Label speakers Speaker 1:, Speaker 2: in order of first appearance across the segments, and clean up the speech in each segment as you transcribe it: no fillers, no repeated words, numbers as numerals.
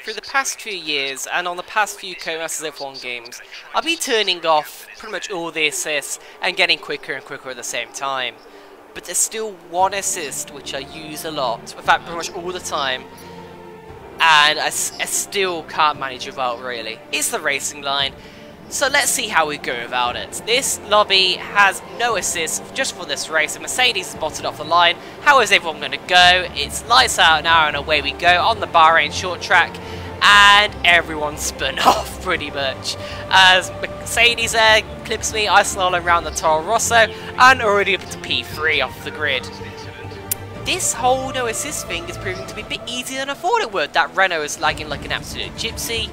Speaker 1: through the past few years and on the past few Codemasters F1 games, I've been turning off pretty much all the assists and getting quicker and quicker at the same time. But there's still one assist which I use a lot, in fact pretty much all the time, and I still can't manage without really. It's the racing line. So let's see how we go about it. This lobby has no assists just for this race. The Mercedes is botted off the line. How is everyone going to go? It's lights out now and away we go on the Bahrain short track. And everyone spun off pretty much. As Mercedes there clips me, I slalom around the Toro Rosso and already up to P3 off the grid. This whole no assist thing is proving to be a bit easier than I thought it would. That Renault is lagging like an absolute gypsy.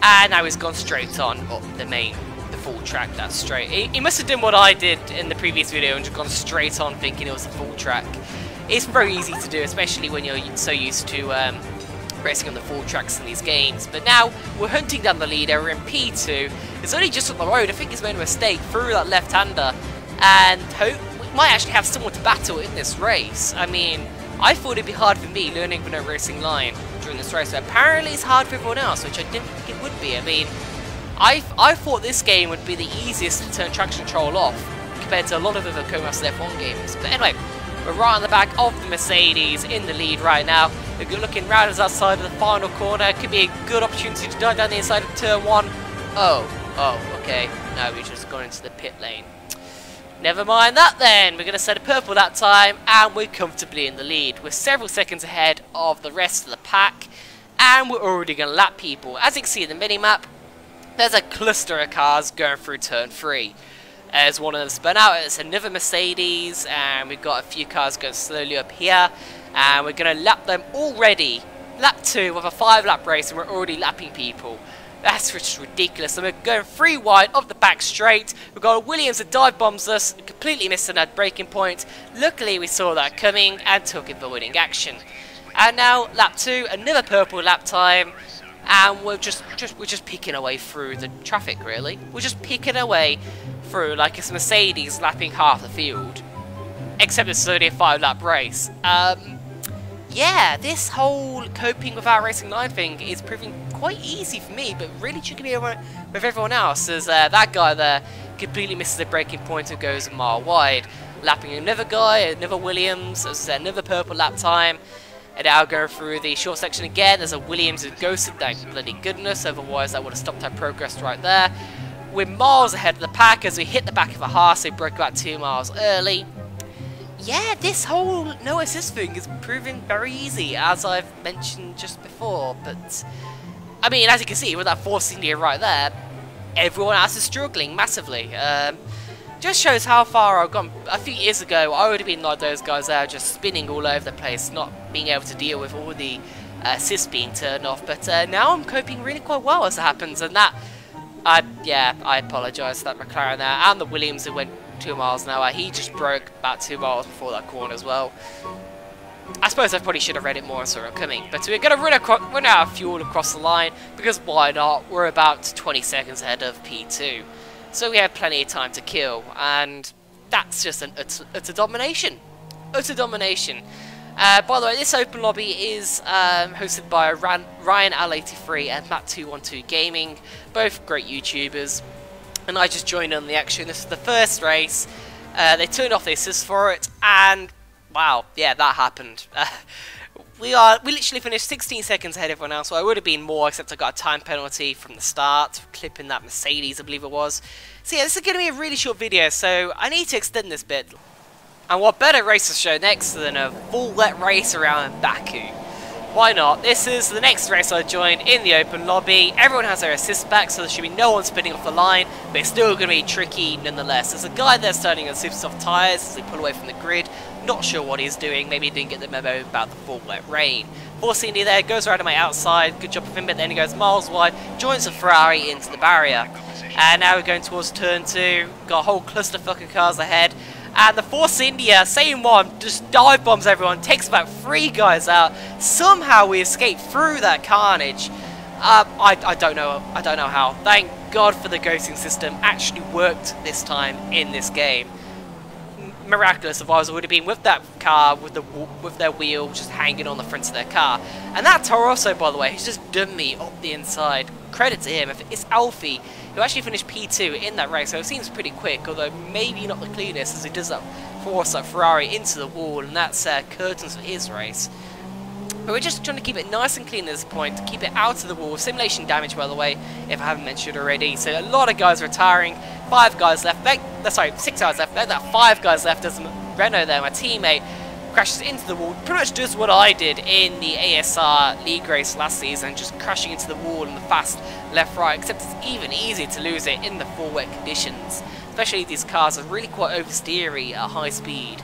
Speaker 1: And now he's gone straight on up the full track, that's straight. He must have done what I did in the previous video and just gone straight on thinking it was a full track. It's very easy to do, especially when you're so used to racing on the full tracks in these games. But now we're hunting down the leader, we're in P2. It's only just up the road, I think he's made a mistake through that left-hander. And we might actually have someone to battle in this race. I mean, I thought it'd be hard for me learning from a racing line during this race, but apparently it's hard for everyone else, which I didn't think it would be. I mean, I thought this game would be the easiest to turn traction control off compared to a lot of other Codemasters F1 games. But anyway, we're right on the back of the Mercedes in the lead right now. If you're looking round us outside of the final corner, it could be a good opportunity to dive down the inside of turn 1. Oh, okay. No, we've just gone into the pit lane. Never mind that then, we're going to set a purple that time and we're comfortably in the lead. We're several seconds ahead of the rest of the pack and we're already going to lap people. As you can see in the minimap, there's a cluster of cars going through turn 3. As one of them spun out, it's another Mercedes and we've got a few cars going slowly up here and we're going to lap them already. Lap 2 with a 5-lap race and we're already lapping people. That's just ridiculous. And we're going 3 wide of the back straight. We've got a Williams that dive bombs us, completely missing that braking point. Luckily we saw that coming and took it for winning action. And now lap 2, another purple lap time, and we're just picking away through the traffic really. We're just picking away through like it's Mercedes lapping half the field. Except it's only a 5-lap race. Yeah, this whole coping with our racing line thing is proving quite easy for me, but really tricky with everyone else, as that guy there completely misses the braking point and goes a mile wide. Lapping another guy, another Williams, as another purple lap time, and now going through the short section again. There's a Williams who ghosted, thank bloody goodness, otherwise that would have stopped our progress right there. We're miles ahead of the pack as we hit the back of a Haas, they broke about 2 miles early. Yeah, this whole no assist thing is proving very easy, as I've mentioned just before, but I mean, as you can see with that Force India right there, everyone else is struggling massively. Just shows how far I've gone. A few years ago, I would have been like those guys there, just spinning all over the place, not being able to deal with all the assists being turned off, but now I'm coping really quite well as it happens, and that, yeah, I apologise for that McLaren there, and the Williams who went 2 miles an hour. He just broke about 2 miles before that corner as well. I suppose I probably should have read it more and saw it coming, but we're going to run out of fuel across the line, because why not? We're about 20 seconds ahead of P2, so we have plenty of time to kill, and that's just an utter domination. Utter domination. By the way, this open lobby is hosted by RyanL83 and Matt212Gaming, both great YouTubers. And I just joined on the action. This is the first race. They turned off the assist for it, and wow, yeah, that happened. We literally finished 16 seconds ahead of everyone else. So I would have been more, except I got a time penalty from the start for clipping that Mercedes, I believe it was. So yeah, this is going to be a really short video, so I need to extend this bit. And what better race to show next than a full wet race around Baku? Why not? This is the next race I joined in the open lobby. Everyone has their assist back, so there should be no one spinning off the line, but it's still going to be tricky nonetheless. There's a guy there starting on super soft tyres as they pull away from the grid. Not sure what he's doing. Maybe he didn't get the memo about the full wet rain. Force India there, goes around to my outside. Good job of him, but then he goes miles wide, joins the Ferrari into the barrier. And now we're going towards turn 2. Got a whole clusterfuck of cars ahead. And the Force India, same one, just dive bombs everyone, takes about 3 guys out. Somehow we escape through that carnage. I don't know how. Thank God for the ghosting system actually worked this time in this game. miraculous if ours would have been with that car with their wheel just hanging on the front of their car. And that Torosso, by the way, he's just done me up the inside. Credit to him. It's Alfie who actually finished P2 in that race, so it seems pretty quick, although maybe not the cleanest as he does that force that Ferrari into the wall, and that's curtains for his race. But we're just trying to keep it nice and clean at this point, to keep it out of the wall. Simulation damage, by the way, if I haven't mentioned already. So a lot of guys retiring, 5 guys left. Sorry, 6 guys left. That 5 guys left as Renault there, my teammate, crashes into the wall. Pretty much does what I did in the ASR League race last season, just crashing into the wall in the fast left-right, except it's even easier to lose it in the full wet conditions. Especially these cars are really quite oversteery at high speed.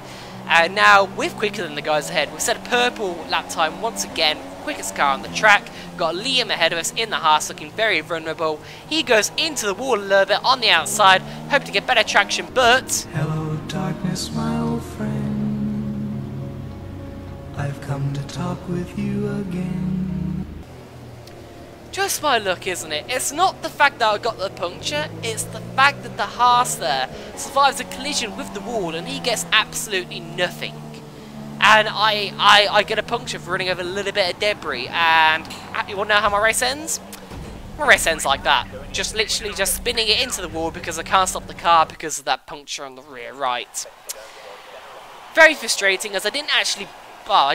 Speaker 1: And now, with quicker than the guys ahead, we've set a purple lap time once again, quickest car on the track. Got Liam ahead of us in the Haas, looking very vulnerable. He goes into the wall a little bit on the outside, hope to get better traction, but...
Speaker 2: Hello darkness, my old friend, I've come to talk with you again.
Speaker 1: Just my luck, isn't it? It's not the fact that I got the puncture, it's the fact that the Haas there survives a collision with the wall and he gets absolutely nothing. And I get a puncture for running over a little bit of debris, and you want to know how my race ends? My race ends like that. Just literally just spinning it into the wall because I can't stop the car because of that puncture on the rear right. Very frustrating, as I didn't actually... Well,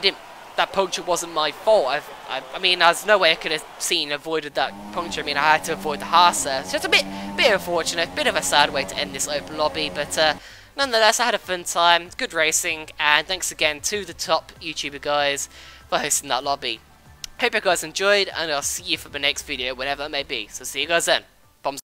Speaker 1: that puncture wasn't my fault. I mean, there's no way I could have avoided that puncture. I mean, I had to avoid the Haas there. So it's a bit unfortunate, bit of a sad way to end this open lobby, but nonetheless, I had a fun time, good racing, and thanks again to the top YouTuber guys for hosting that lobby. Hope you guys enjoyed, and I'll see you for the next video, whenever it may be. So see you guys then.